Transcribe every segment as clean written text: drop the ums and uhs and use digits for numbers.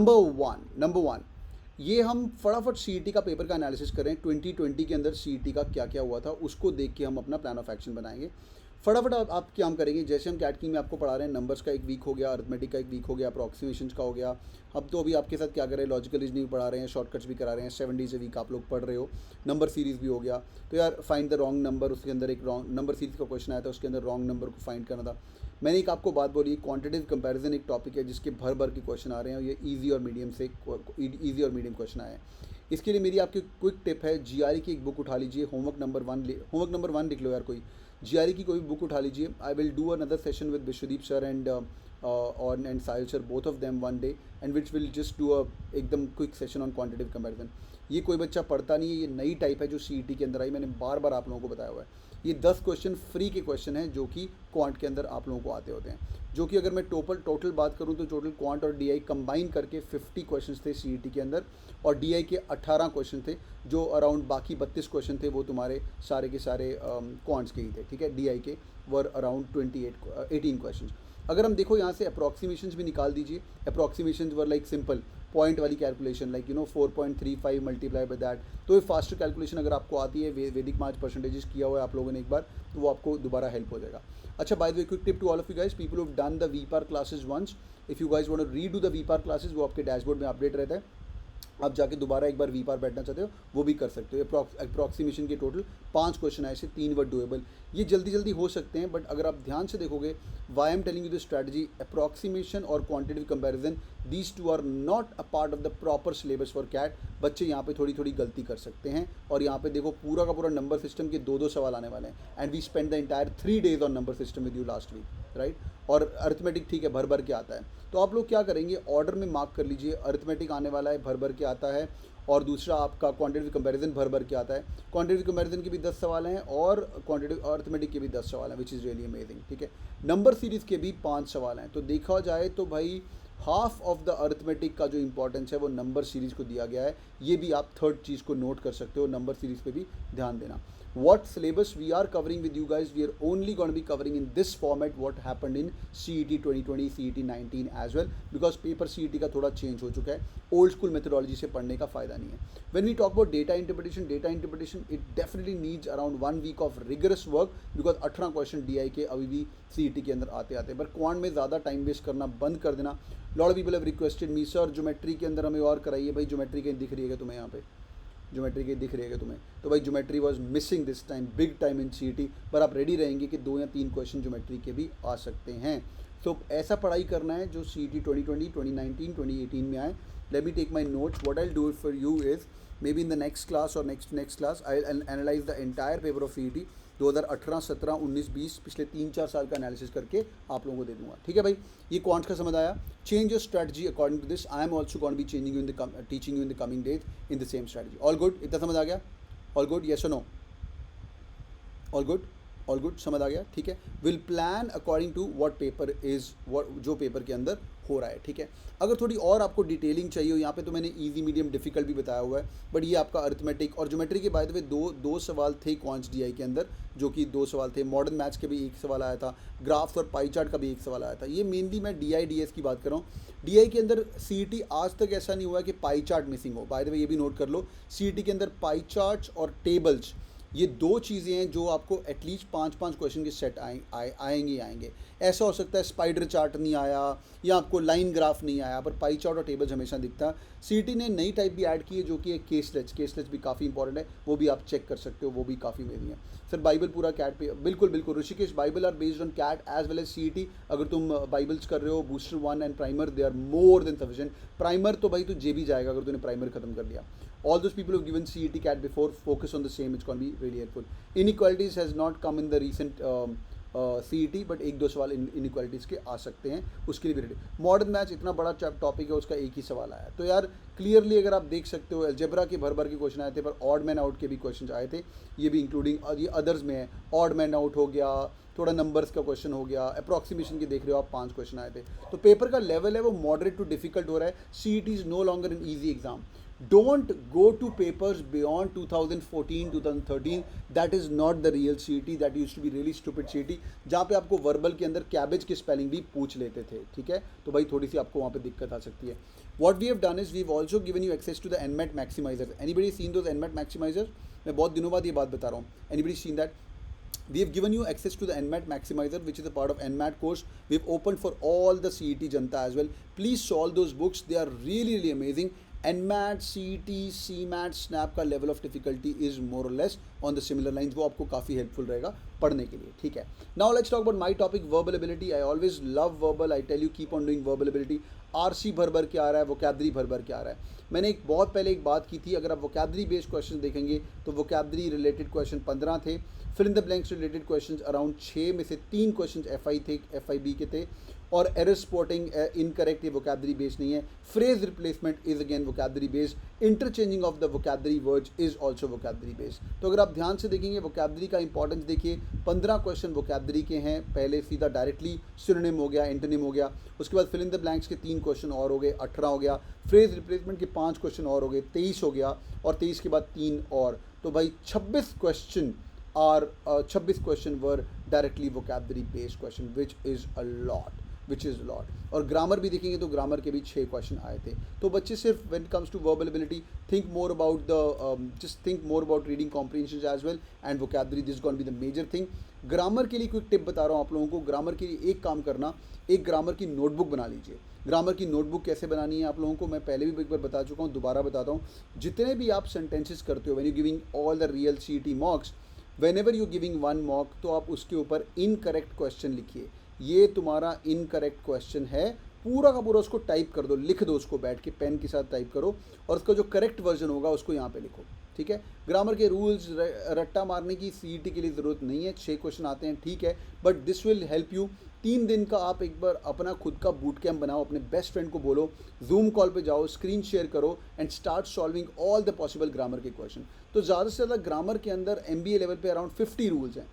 Number one ये हम फटाफट सीईटी का पेपर का एनालिसिस करें। 2020 के अंदर सीईटी का क्या क्या हुआ था उसको देख के हम अपना प्लान ऑफ एक्शन बनाएंगे। फटाफट आप क्या हम करेंगे, जैसे हम कैट की में आपको पढ़ा रहे हैं, नंबर्स का एक वीक हो गया, अर्थमेटिक का एक वीक हो गया, अप्रॉक्सीमेशन का हो गया। अब तो अभी आपके साथ क्या कर रहे हैं, लॉजिकल रीजनिंग पढ़ा रहे हैं, शॉर्टकट्स भी करा रहे हैं, 7 डेज ए वीक आप लोग पढ़ रहे हो, नंबर सीरीज़ भी हो गया। तो यार फाइंड द रॉन्ग नंबर, उसके अंदर एक रॉन्ग नंबर सीरीज़ का क्वेश्चन आया था, उसके अंदर रॉन्ग नंबर को फाइंड करना था। मैंने एक आपको बात बोली, क्वांटिटेटिव कंपैरिजन एक टॉपिक है जिसके भर भर के क्वेश्चन आ रहे हैं, ये ईजी और मीडियम क्वेश्चन आए हैं। इसके लिए मेरी आपकी क्विक टिप है, जीआरई की एक बुक उठा लीजिए, होमवर्क नंबर वन लिख लो यार कोई, जीआरई की कोई बुक उठा लीजिए। I will do another session with Vishwadeep sir and Sahil sir, both of them one day, and which will just do a एकदम quick session on quantitative comparison. ये कोई बच्चा पढ़ता नहीं है, ये नई टाइप है जो सीईटी के अंदर आई, मैंने बार बार आप लोगों को बताया हुआ है। ये 10 क्वेश्चन फ्री के क्वेश्चन हैं जो कि क्वांट के अंदर आप लोगों को आते होते हैं, जो कि अगर मैं टोटल बात करूं तो टोटल क्वांट और डीआई कंबाइन करके 50 क्वेश्चन थे सीईटी के अंदर, और डीआई के 18 क्वेश्चन थे, जो अराउंड बाकी 32 क्वेश्चन थे वो तुम्हारे सारे के सारे क्वांट्स के ही थे, ठीक है। डीआई के वर अराउंड 18 क्वेश्चन। अगर हम देखो यहाँ से अप्रॉक्सीमेशंस भी निकाल दीजिए, approximations were like simple point वाली calculation, like 4.35 multiply by that. तो ये फास्टर कैलकुलेशन अगर आपको आती है, वैदिक मैथ परसेंटेजेस किया हुआ है आप लोगों ने एक बार, तो वो आपको दोबारा हेल्प हो जाएगा। अच्छा, by the way quick tip to all of you guys, people who have done the Vpar classes once, if you guys want to redo the Vpar classes, वो आपके डैशबोर्ड में अपडेट रहता है, आप जाके दोबारा एक बार वीपार बैठना चाहते हो वो भी कर सकते हो। अप्रॉक्सीमेशन के टोटल 5 क्वेश्चन आए से 3 वर डुएबल, ये जल्दी जल्दी हो सकते हैं, बट अगर आप ध्यान से देखोगे, why am telling you the strategy, approximation और quantitative comparison, these two are not a part of the proper syllabus for CAT. बच्चे यहाँ पे थोड़ी थोड़ी गलती कर सकते हैं, और यहाँ पे देखो पूरा का पूरा नंबर सिस्टम के 2-2 सवाल आने वाले हैं, and we spend the entire 3 days on number system with you last week, right. और अर्थमेटिक ठीक है, भर भर के आता है, तो आप लोग क्या करेंगे, ऑर्डर में मार्क कर लीजिए, अर्थमेटिक आने वाला है, भर भर के आता है, और दूसरा आपका क्वांटिटेटिव कंपैरिजन भर भर के आता है। क्वांटिटेटिव कंपैरिजन के भी 10 सवाल हैं, और क्वांटिटेटिव अर्थमेटिक के भी 10 सवाल हैं, विच इज़ रियली अमेजिंग, ठीक है। नंबर सीरीज़ के भी 5 सवाल हैं, तो देखा जाए तो भाई हाफ ऑफ द अर्थमेटिक का जो इंपॉर्टेंस है वो नंबर सीरीज़ को दिया गया है। ये भी आप थर्ड चीज़ को नोट कर सकते हो, नंबर सीरीज़ पे भी ध्यान देना। What syllabus we are covering with you guys, we are only going to be covering in this format what happened in CET 2020, CET 19 as well, because paper CET का थोड़ा change हो चुका है, old school methodology से पढ़ने का फ़ायदा नहीं है। When we talk about data interpretation it definitely needs around 1 week of rigorous work, because 18 question DI के अभी भी CET के अंदर आते आते हैं, पर क्वांट में ज़्यादा टाइम वेस्ट करना बंद कर देना। Lot of people have requested me, sir geometry के अंदर हमें और कराइए। भाई ज्योमेट्री कहीं दिख रही है तुम्हें, यहाँ पे ज्योमेट्री की दिख रही है तुम्हें, तो भाई geometry was missing this time, big time in CET, पर आप रेडी रहेंगे कि 2 या 3 क्वेश्चन ज्योमेट्री के भी आ सकते हैं। सो ऐसा पढ़ाई करना है जो सीईटी 2020, 2019, 2018 में आए। Let me take my notes, what I will do for you is, maybe in the next class और next class I will analyse the entire paper of CET 2018, 17, 19, 20, पिछले 3-4 साल का एनालिसिस करके आप लोगों को दे दूंगा, ठीक है भाई। ये क्वांट्स का समझ आया। Change your strategy according to this, I am also going to be changing you in the teaching you in the coming days in the same strategy. All good, इतना समझ आ गया? ऑल गुड, येस और no? All good, all good, समझ आ गया, ठीक है। Will plan according to what paper is, जो पेपर के अंदर हो रहा है, ठीक है। अगर थोड़ी और आपको डिटेलिंग चाहिए हो, यहाँ पे तो मैंने इजी मीडियम डिफिकल्ट भी बताया हुआ है, बट ये आपका अर्थमेटिक और ज्योमेट्री के बाय द वे दो सवाल थे क्वांट्स डीआई के अंदर, जो कि 2 सवाल थे। मॉडर्न मैथ्स के भी 1 सवाल आया था, ग्राफ्स और पाई चार्ट का भी 1 सवाल आया था। ये मेनली मैं डीआई डीएस की बात कर रहा हूँ। डीआई के अंदर सीईटी आज तक ऐसा नहीं हुआ कि पाई चार्ट मिसिंग हो। बाय द वे ये भी नोट कर लो, सीईटी के अंदर पाई चार्ट्स और टेबल्स, ये 2 चीज़ें हैं जो आपको एटलीस्ट 5-5 क्वेश्चन के सेट आएंगे। ऐसा हो सकता है स्पाइडर चार्ट नहीं आया, या आपको लाइन ग्राफ नहीं आया, पर पाई चार्ट और टेबल्स हमेशा दिखता है। सीईटी ने नई टाइप भी ऐड की है जो कि एक केसलेस भी काफ़ी इंपॉर्टेंट है, वो भी आप चेक कर सकते हो, वो भी काफ़ी मेरी है। सर बाइबल पूरा कैट पे, बिल्कुल Rishikesh, bible are based on CAT as well as CET. अगर तुम बाइबल्स कर रहे हो, booster 1 and primer, they are more than sufficient. Primer तो भाई तू जे भी जाएगा अगर तूने प्राइमर खत्म कर लिया। All those people who've given CET CAT before, focus on the same, it's going to be really helpful. Inequalities has not come in the recent CET, but 1-2 सवाल इनइक्वालिटीज़ के आ सकते हैं, उसके लिए भी रेडी। मॉडर्न मैथ्स इतना बड़ा topic है, उसका 1 ही सवाल आया, तो यार क्लियरली अगर आप देख सकते हो, अलजेब्रा के भर के क्वेश्चन आए थे, पर ऑड मैन आउट के भी क्वेश्चन आए थे, ये भी इंक्लूडिंग ये अदर्स में है। ऑड मैन आउट हो गया, थोड़ा नंबर्स का क्वेश्चन हो गया, अप्रॉक्सीमेशन के देख रहे हो आप 5 क्वेश्चन आए थे। तो पेपर का लेवल है वो मॉडरेट टू डिफिकल्ट हो रहा है। CET is no longer an easy exam. Don't go to papers beyond 2014 2013. That is not the real CET. That used to be really stupid CET, जहाँ पे आपको वर्बल के अंदर कैबेज की स्पेलिंग भी पूछ लेते थे, ठीक है। तो भाई थोड़ी सी आपको वहाँ पे दिक्कत आ सकती है। What we have done is we've also given you access to the NMAT maximizers. Anybody seen those NMAT maximizers? मैं बहुत दिनों बाद ये बात बता रहा हूँ। Anybody seen that? We have given you access to the NMAT Maximizer, which is a part of NMAT course. We've opened for all the CET Janta as well. Please solve those books. They are really, really amazing. NMAT, CET, CMAT, SNAP का level of difficulty is more or less on the similar lines. वो आपको काफ़ी helpful रहेगा पढ़ने के लिए, ठीक है। Now let's talk about my topic, verbal ability. I always love verbal. I tell you, keep on doing verbal ability. RC भर भर के आ रहा है, वोकैबलरी भर भर के आ रहा है। मैंने एक बहुत पहले एक बात की थी, अगर आप वोकैबलरी बेस्ड क्वेश्चन देखेंगे तो वोकैबलरी रिलेटेड क्वेश्चन 15 थे, fill in the blanks related question around 6 में से 3 क्वेश्चन FI थे, FIB के थे, और एरर स्पॉटिंग इनकरेक्ट, ये वोकैबलरी बेस्ड नहीं है। Phrase replacement is again vocabulary based. Interchanging of the vocabulary words is also vocabulary based. तो अगर आप ध्यान से देखेंगे वोकैबलरी का इंपॉर्टेंस देखिए, 15 क्वेश्चन वोकैबलरी के हैं। पहले सीधा डायरेक्टली सिनोनिम हो गया, एंटोनिम हो गया, उसके बाद फिल इन द ब्लैंक्स के 3 क्वेश्चन और हो गए, 18 हो गया। फ्रेज रिप्लेसमेंट के 5 क्वेश्चन और हो गए, 23 हो गया, और 23 के बाद 3 और, तो भाई 26 question are 26 question were directly vocabulary based question, which is a lot. और ग्रामर भी देखेंगे तो ग्रामर के भी 6 क्वेश्चन आए थे। तो बच्चे सिर्फ when it comes to verbal ability, think more about the just think more about reading comprehension as well and vocabulary, this gonna be the major thing. Grammar के लिए क्विक टिप बता रहा हूँ आप लोगों को। ग्रामर के लिए एक काम करना, एक ग्रामर की नोटबुक बना लीजिए। ग्रामर की नोटबुक कैसे बनानी है आप लोगों को मैं पहले भी एक बार बता चुका हूँ, दोबारा बताता हूँ। जितने भी आप सेंटेंसेस करते हो, when you giving all the real CET मॉक्स, whenever you giving one mock, तो आप उसके ऊपर इनकरेक्ट क्वेश्चन लिखिए। ये तुम्हारा इनकरेक्ट क्वेश्चन है, पूरा का पूरा उसको टाइप कर दो, लिख दो उसको, बैठ के पेन के साथ टाइप करो, और उसका जो करेक्ट वर्जन होगा उसको यहाँ पे लिखो, ठीक है। ग्रामर के रूल्स रट्टा मारने की CET के लिए ज़रूरत नहीं है। 6 क्वेश्चन आते हैं, ठीक है, but this will help you. 3 दिन का आप एक बार अपना खुद का बूट कैम्प बनाओ, अपने बेस्ट फ्रेंड को बोलो, जूम कॉल पे जाओ, स्क्रीन शेयर करो and start solving all the possible grammar के क्वेश्चन। तो ज़्यादा से ज़्यादा ग्रामर के अंदर MBA लेवल पे अराउंड 50 रूल्स हैं,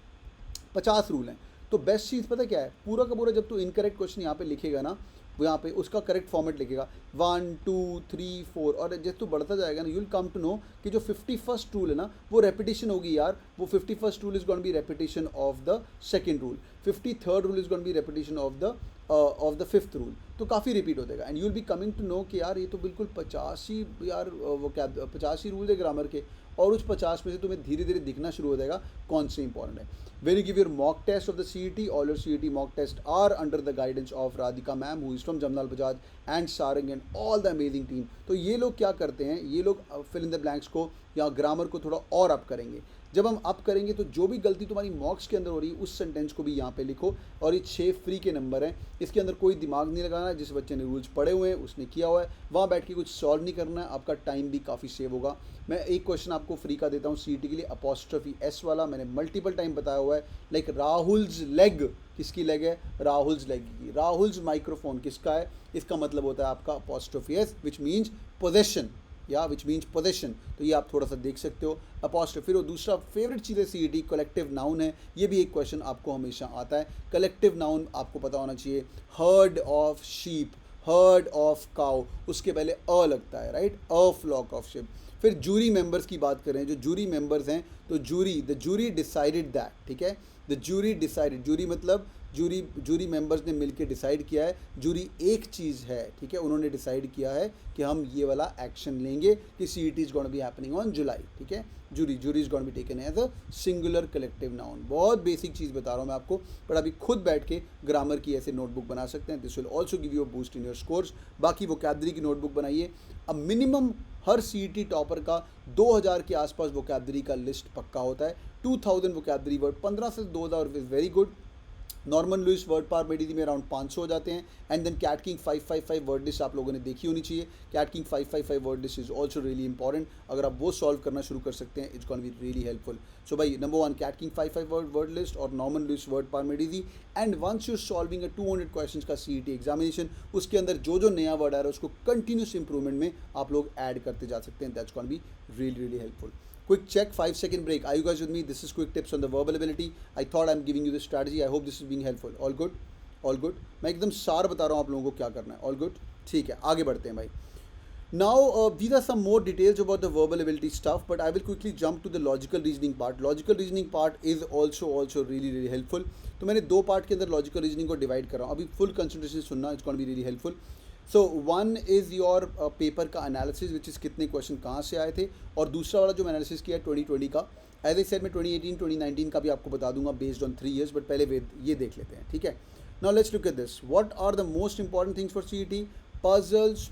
50 रूल हैं। तो बेस्ट चीज़ पता क्या है, पूरा का पूरा जब तू इनकरेक्ट क्वेश्चन यहाँ पे लिखेगा ना, वो यहाँ पे उसका करेक्ट फॉर्मेट लिखेगा 1 2 3 4, और जब तू बढ़ता जाएगा ना, you will come to know कि जो 51st रूल है ना वो रेपिटेशन होगी यार। वो 51st rule is going be repetition of the second rule, 53rd rule is going be repetition of the 5th rule. तो काफ़ी रिपीट हो जाएगा and you will be coming to know कि यार ये तो बिल्कुल 50 ही यार वो क्या 50 ही रूल है ग्रामर के, और उस 50 में से तुम्हें धीरे धीरे दिखना शुरू हो जाएगा कौन से इंपॉर्टेंट है। When you give your mock test of the CET, all your CET mock tests are under the guidance of Radhika ma'am, who is from Jamnal Bajaj, and Sarang and all the amazing team. तो ये लोग क्या करते हैं, ये लोग fill in the blanks को या ग्रामर को थोड़ा और अप करेंगे। जब हम अप करेंगे तो जो भी गलती तुम्हारी मॉक्स के अंदर हो रही है उस सेंटेंस को भी यहाँ पे लिखो। और ये 6 फ्री के नंबर हैं, इसके अंदर कोई दिमाग नहीं लगाना है। जिस बच्चे ने रूल्स पढ़े हुए हैं उसने किया हुआ है, वहाँ बैठ के कुछ सॉल्व नहीं करना है, आपका टाइम भी काफ़ी सेव होगा। मैं एक क्वेश्चन आपको फ्री का देता हूँ CET के लिए, अपॉस्ट्रफी S वाला, मैंने मल्टीपल टाइम बताया हुआ है। लाइक राहुल्स लेग, किसकी लेग है, राहुल्स लेग की। राहुल्स माइक्रोफोन किसका है, इसका मतलब होता है आपका apostrophe S, which means possession, या विच मीन्स पोजेशन। तो ये आप थोड़ा सा देख सकते हो अपॉस्ट्रफी। फिर वो दूसरा फेवरेट चीज़ है CET, कलेक्टिव नाउन है। ये भी एक क्वेश्चन आपको हमेशा आता है। कलेक्टिव नाउन आपको पता होना चाहिए, herd of sheep, herd of cow, उसके पहले अ लगता है, right, a flock of sheep. फिर जूरी मेंबर्स की बात करें, जो जूरी मेंबर्स हैं, तो jury, the jury decided that, ठीक है, द जूरी डिसाइडेड, जूरी मतलब जूरी मेंबर्स ने मिलकर डिसाइड किया है। जूरी एक चीज़ है, ठीक है, उन्होंने डिसाइड किया है कि हम ये वाला एक्शन लेंगे कि CET is going to be happening on July, ठीक है। Jury is going to be taken as a singular collective noun. बहुत बेसिक चीज़ बता रहा हूँ मैं आपको, पर अभी खुद बैठ के ग्रामर की ऐसे नोटबुक बना सकते हैं। This will also give you a boost in your scores. बाकी वोकैबलरी की नोटबुक बनाइए। अब मिनिमम हर CET टॉपर का 2000 के आसपास वोकैबलरी का लिस्ट पक्का होता है। 2000 वोकैबलरी वर्ड, 15 से 2000 is very good. Norman Lewis word power made easy में अराउंड 500 हो जाते हैं। And then CAT king 555 word list आप लोगों ने देखी होनी चाहिए। CAT king 555 word list is also really important. अगर आप वो सॉल्व करना शुरू कर सकते हैं, it's gonna be really helpful. So भाई number 1 CAT king 55 word list और Norman Lewis word power made easy. And once you solving a 200 question का CET एग्जामिनेशन, उसके अंदर जो जो नया वर्ड आ रहा है उसको कंटिन्यूस इंप्रूवमेंट में आप लोग ऐड करते जा सकते हैं। That's gonna be really helpful. Quick check, 5-second break. Are you guys with me? This is quick tips on the verbal ability. I thought I'm giving you this strategy. I hope this is being helpful. All good? All good? मैं एकदम सार बता रहा हूँ आप लोगों को क्या करना है। All good? ठीक है, आगे बढ़ते हैं भाई। Now, these are some more details about the verbal ability stuff, but I will quickly jump to the logical reasoning part. Logical reasoning part is also really helpful. तो मैंने दो पार्ट के अंदर लॉजिकल रीजनिंग को divide कर रहा हूँ. अभी फुल कंसंट्रेशन सुनना, it's gonna be really helpful. So one is your paper का एनालिसिस, विच इज़ कितने क्वेश्चन कहाँ से आए थे, और दूसरा वाला जो मैं एनालिसिस किया 2020 का. एज ए सेड मैं 2018 2019 का भी आपको बता दूंगा बेस्ड ऑन 3 years, बट पहले ये देख लेते हैं, ठीक है. Now let's look at this. What are the most important things for CET? Puzzles.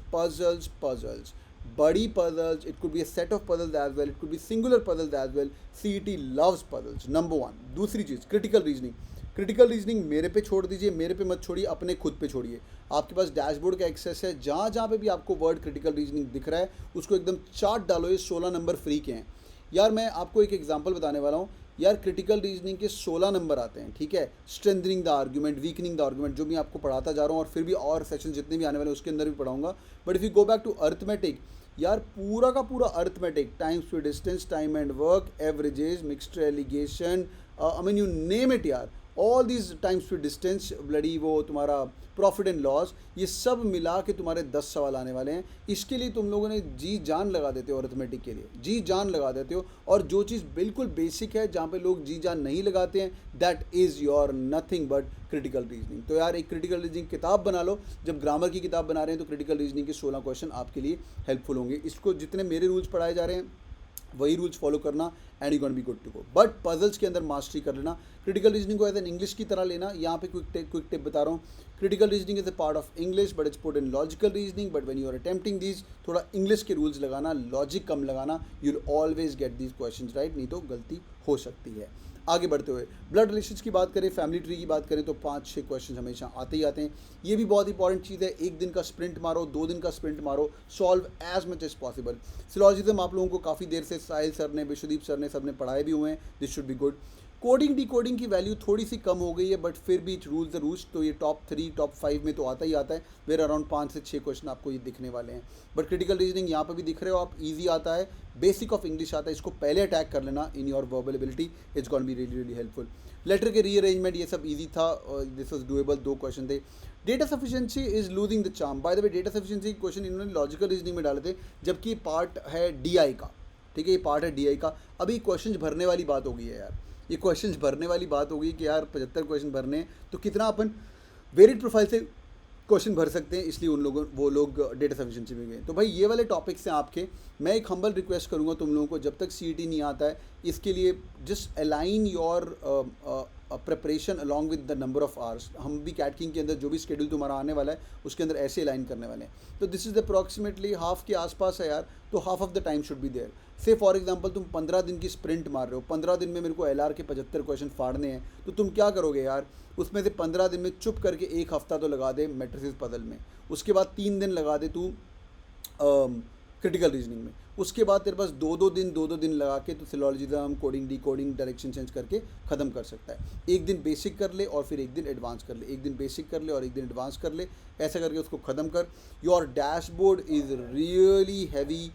Body puzzles. It could be a set of puzzles as well. It could be singular puzzles as well. CET loves puzzles. Number one. दूसरी चीज़ critical reasoning. Critical reasoning मेरे पे छोड़ दीजिए, मेरे पे मत छोड़िए, अपने खुद पे छोड़िए. आपके पास डैशबोर्ड का एक्सेस है, जहाँ जहाँ पे भी आपको वर्ड क्रिटिकल रीजनिंग दिख रहा है उसको एकदम चार्ट डालो. ये 16 नंबर फ्री के हैं यार. मैं आपको एक एग्जांपल बताने वाला हूँ यार. क्रिटिकल रीजनिंग के 16 नंबर आते हैं, ठीक है. Strengthening the argument, weakening the argument, जो मैं आपको पढ़ाता जा रहा हूँ, और फिर भी और सेक्शन जितने भी आने वाले हैं उसके अंदर भी पढ़ाऊंगा. But if you go back to arithmetic, यार पूरा का पूरा arithmetic, time to distance, time and work, averages, mixed alligation, I mean you name it यार, all these times to distance, bloody वो तुम्हारा प्रॉफिट एंड लॉस, ये सब मिला के तुम्हारे 10 सवाल आने वाले हैं. इसके लिए तुम लोगों ने जी जान लगा देते हो, अर्थमेटिक के लिए जी जान लगा देते हो. और जो चीज़ बिल्कुल बेसिक है, जहाँ पे लोग जी जान नहीं लगाते हैं, that is your nothing but critical reasoning. तो यार एक क्रिटिकल रीजनिंग किताब बना लो. जब ग्रामर की किताब बना रहे हैं तो क्रिटिकल रीजनिंग के 16 क्वेश्चन आपके लिए हेल्पफुल होंगे. इसको जितने मेरे रूल्स पढ़ाए जा रहे हैं वही रूल्स फॉलो करना, and you gonna be good to go. But puzzles के अंदर मास्टरी कर लेना. क्रिटिकल रीजनिंग को एज एन इंग्लिश की तरह लेना. यहाँ पे क्विक टिप बता रहा हूँ. Critical reasoning is a part of English but it's put in logical reasoning. But when you are attempting these, थोड़ा इंग्लिश के रूल्स लगाना, लॉजिक कम लगाना. You will always get these question right, नहीं तो गलती हो सकती है. आगे बढ़ते हुए ब्लड रिलेशंस की बात करें, फैमिली ट्री की बात करें, तो 5-6 क्वेश्चन हमेशा आते ही आते हैं. ये भी बहुत इंपॉर्टेंट चीज़ है. 1 दिन का स्प्रिंट मारो, 2 दिन का स्प्रिंट मारो, solve as much as possible. Syllogism आप लोगों को काफ़ी देर से साहिल सर ने, विश्वदीप सर ने, सब ने पढ़ाए भी हुए हैं. This should be good. Coding decoding की वैल्यू थोड़ी सी कम हो गई है, बट फिर भी इट रूल्स द रूल्स. तो ये टॉप 3 टॉप 5 में तो आता ही आता है. वेर अराउंड 5 से 6 क्वेश्चन आपको ये दिखने वाले हैं. बट क्रिटिकल रीजनिंग यहाँ पर भी दिख रहे हो आप, ईजी आता है, बेसिक ऑफ इंग्लिश आता है. इसको पहले अटैक कर लेना in your verbal ability. It's gonna be really helpful. Letter के रीअरेंजमेंट ये सब ईजी था, दिस वॉज डूएबल. 2 क्वेश्चन थे. Data sufficiency is losing the charm. By the way data sufficiency question इन्होंने लॉजिकल रीजनिंग में डाले थे, जबकि ये पार्ट है DI का, ठीक है. ये पार्ट है DI का. अभी क्वेश्चन भरने वाली बात हो गई है यार. ये क्वेश्चन भरने वाली बात होगी कि यार 75 क्वेश्चन भरने हैं, तो कितना अपन वेरिड प्रोफाइल से क्वेश्चन भर सकते हैं. इसलिए वो लोग डेटा सफिशिएंसी में गए. तो भाई ये वाले टॉपिक्स हैं आपके. मैं एक हम्बल रिक्वेस्ट करूंगा तुम लोगों को, जब तक CET नहीं आता है, इसके लिए just align your preparation along with the number of hours. हम भी कैट किंग के अंदर जो भी शेड्यूल तुम्हारा आने वाला है उसके अंदर ऐसे अलाइन करने वाले हैं. तो दिस इज़ अप्रॉक्सीमेटली हाफ के आसपास है यार. तो half of the time should be there. Say for example तुम 15 दिन की स्प्रिंट मार रहे हो, 15 दिन में मेरे को LR के 75 क्वेश्चन फाड़ने हैं, तो तुम क्या करोगे यार? उसमें से 15 दिन में चुप करके 1 हफ्ता तो लगा दे मैट्रिसेस पजल में. उसके बाद 3 दिन लगा दे तू क्रिटिकल रीजनिंग में. उसके बाद तेरे पास 2-2 दिन लगा के तो syllogism, coding, decoding, direction change करके ख़त्म कर सकता है. एक दिन बेसिक कर ले और फिर एक दिन एडवांस कर ले, एक दिन बेसिक कर ले और एक दिन एडवांस कर ले. ऐसा करके उसको ख़त्म कर. Your dashboard is really heavy.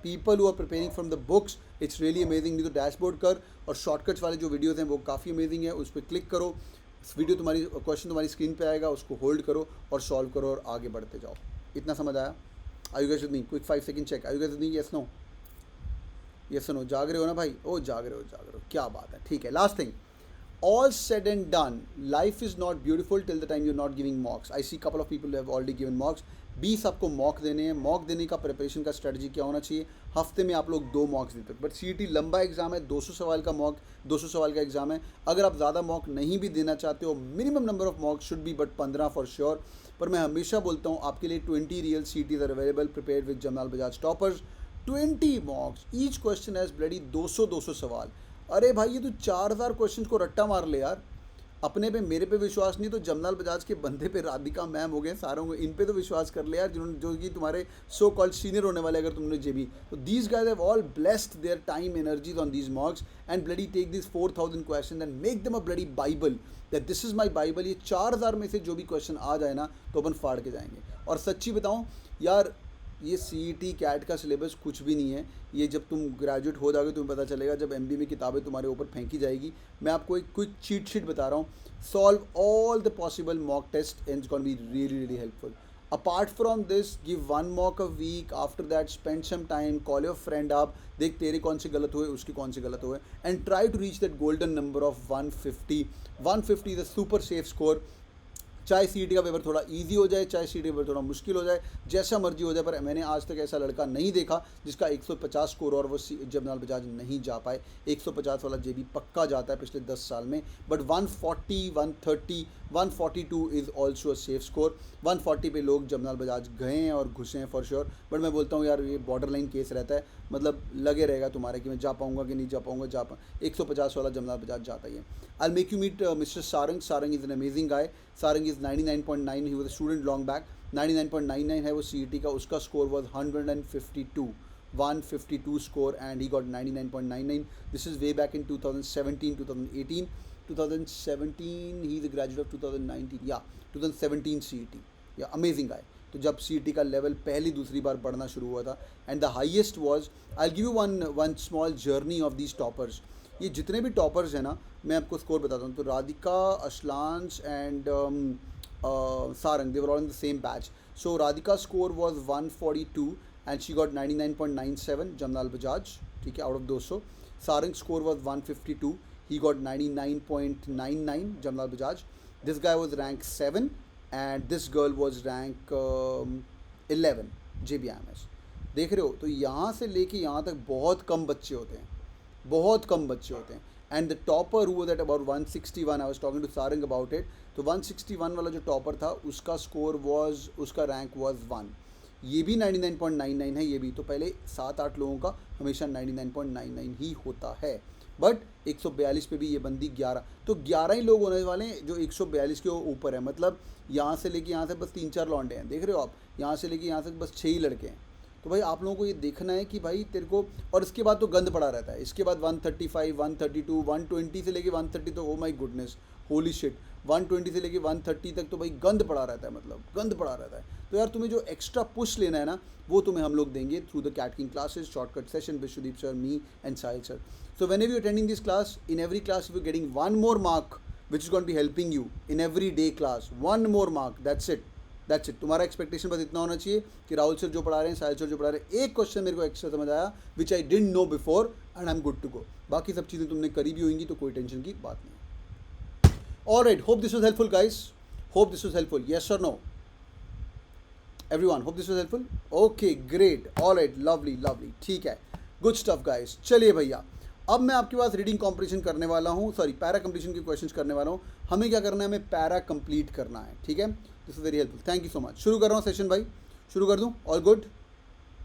People who are preparing from the books, it's really amazing. नहीं तो डैशबोर्ड कर, और शॉर्टकट्स वाले जो वीडियोज़ हैं वो काफ़ी अमेजिंग है. उस पर क्लिक करो, वीडियो तुम्हारी क्वेश्चन तुम्हारी स्क्रीन पे आएगा, उसको होल्ड करो और सॉल्व करो और आगे बढ़ते जाओ. इतना समझ आया? Are you guys with me? Quick 5 second check. Are you guys with me? Yes, no? Yes or no? जाग रहे हो ना भाई? ओ जाग रहे हो. क्या बात है. ठीक है. Last thing. All said and done, life is not beautiful till the time you're not giving mocks. I see couple of people who have already given mocks. 20 आपको मॉक देने हैं. मॉक देने का प्रिपरेशन का स्ट्रेटजी क्या होना चाहिए? हफ्ते में आप लोग 2 मॉक्स देते. बट CET लंबा एग्जाम है, 200 सवाल का मॉक, 200 सवाल का एग्जाम है. अगर आप ज़्यादा मॉक नहीं भी देना चाहते हो, minimum number of mock should be but 15 for sure. पर मैं हमेशा बोलता हूँ आपके लिए 20 real CETs are available, prepared with Jamnalal Bajaj toppers. 20 mocks, each question has bloody 200 सवाल. अरे भाई ये तो 4000 क्वेश्चन को रट्टा मार ले यार. अपने पे, मेरे पे विश्वास नहीं तो जमनाल बजाज के बंदे पे, राधिका मैम हो गए, सारों को, इन पे तो विश्वास कर ले यार, जिन्होंने, जो कि तुम्हारे सो कॉल्ड सीनियर होने वाले अगर तुमने JB. तो these guys have all blessed their time energies on these mocks and bloody take this 4000 question and make them a bloody bible, that this is my bible. ये 4000 में से जो भी क्वेश्चन आ जाए ना तो अपन फाड़ के जाएंगे. और सच्ची बताऊँ यार, ये CET कैट का सिलेबस कुछ भी नहीं है. ये जब तुम ग्रेजुएट हो जाओगे तुम्हें पता चलेगा, जब MBA में किताबें तुम्हारे ऊपर फेंकी जाएगी. मैं आपको एक क्विक चीट शीट बता रहा हूँ. Solve all the possible mock test and it's gonna be really helpful. Apart from this give 1 mock a week, after that spend some time, call your friend आप, देख तेरे कौन से गलत हुए, उसके कौन से गलत हुए, and try to reach that golden number of 150. 150 is a super safe score. चाहे सी का पेपर थोड़ा इजी हो जाए, चाहे सी पेपर थोड़ा मुश्किल हो जाए, जैसा मर्जी हो जाए, पर मैंने आज तक ऐसा लड़का नहीं देखा जिसका 150 स्कोर और वो जमनाल बजाज नहीं जा पाए. 150 वाला जेबी पक्का जाता है पिछले 10 साल में, but 140, 130, 142 is also a safe score. 140 पे लोग जमनाल बजाज गए हैं और घुसे हैं फॉर श्योर, बट मैं बोलता हूँ यार ये बॉर्डर लाइन केस रहता है, मतलब लगे रहेगा तुम्हारे कि मैं जा पाऊँगा कि नहीं जा पाऊँगा. 150 वाला जमनाल बजाज जाता ही है. I'll make you meet Mr. Sarang. Sarang is an amazing guy. Sarang is 99.9. He was a student long back. 99.99 है वो CET का, उसका score was 152 score and he got 99.99. This is way back in 2017, 2018. 2017 he is a graduate of 2019. Yeah, 2017 CET. Yeah, amazing guy. तो जब CET का level पहली दूसरी बार बढ़ना शुरू हुआ था, and the highest was, I give you one small journey of these toppers. ये जितने भी टॉपर्स हैं ना, मैं आपको स्कोर बताता हूँ. तो Radhika, Ashlansh and Sarang, they were all in the same batch. So Radhika score was 142 and she got 99.97 Jamnalal Bajaj, ठीक है, out of 200. Sarang score was 152, he got 99.99 Jamnalal Bajaj. This guy was rank 7 and this girl was rank 11 JBIMS. देख रहे हो, तो यहाँ से लेके यहाँ तक बहुत कम बच्चे होते हैं, बहुत कम बच्चे होते हैं. एंड द टॉपर हुआ that about 161, I was talking to Sarang about it. तो 161 वाला जो टॉपर था उसका स्कोर वाज, उसका रैंक वाज 1. ये भी 99.99 है, ये भी. तो पहले 7-8 लोगों का हमेशा 99.99 ही होता है, बट 142 पे भी ये बंदी 11. तो 11 ही लोग होने वाले हैं जो 142 के ऊपर है. मतलब यहाँ से लेके यहाँ से बस 3-4 लौंडे हैं, देख रहे हो आप, यहाँ से लेके यहाँ से बस 6 ही लड़के हैं. तो भाई आप लोगों को ये देखना है कि भाई तेरे को, और इसके बाद तो गंद पड़ा रहता है. इसके बाद 135, 132, 120 से लेके 130 तो oh my goodness, holy shit, 120 से लेके 130 तक तो भाई गंद पड़ा रहता है, मतलब गंद पड़ा रहता है. तो यार तुम्हें जो एक्स्ट्रा पुश लेना है ना, वो तुम्हें हम लोग देंगे through the CAT King classes, shortcut session, Vishwadeep sir, me and Sahil sir. So whenever you're attending this class, in every class you're getting one more mark which is going to be helping you in every day class. One more mark, that's it. That's it. तुम्हारा expectation बस इतना होना चाहिए कि Rahul sir जो पढ़ा रहे हैं, साहिल सर जो पढ़ा रहे हैं, एक क्वेश्चन मेरे को एक्स्ट्रा समझ आया which I didn't know before and I am good to go. बाकी सब चीज़ें तुमने करी भी होंगी तो कोई टेंशन की बात नहीं. Alright, hope this was helpful guys. Hope this was helpful. Yes और no everyone, hope this was helpful. Okay great, alright, lovely lovely, ठीक है, गुड स्टफ गाइस. चलिए भैया, अब मैं आपके पास रीडिंग कॉम्पिटिशन करने वाला हूँ, सॉरी पैरा कंप्लीशन के क्वेश्चंस करने वाला हूँ. हमें क्या करना है, हमें पैरा कंप्लीट करना है, ठीक है. This is very helpful. Thank you so much. शुरू कर रहा हूँ सेशन भाई, शुरू कर दूँ. All good.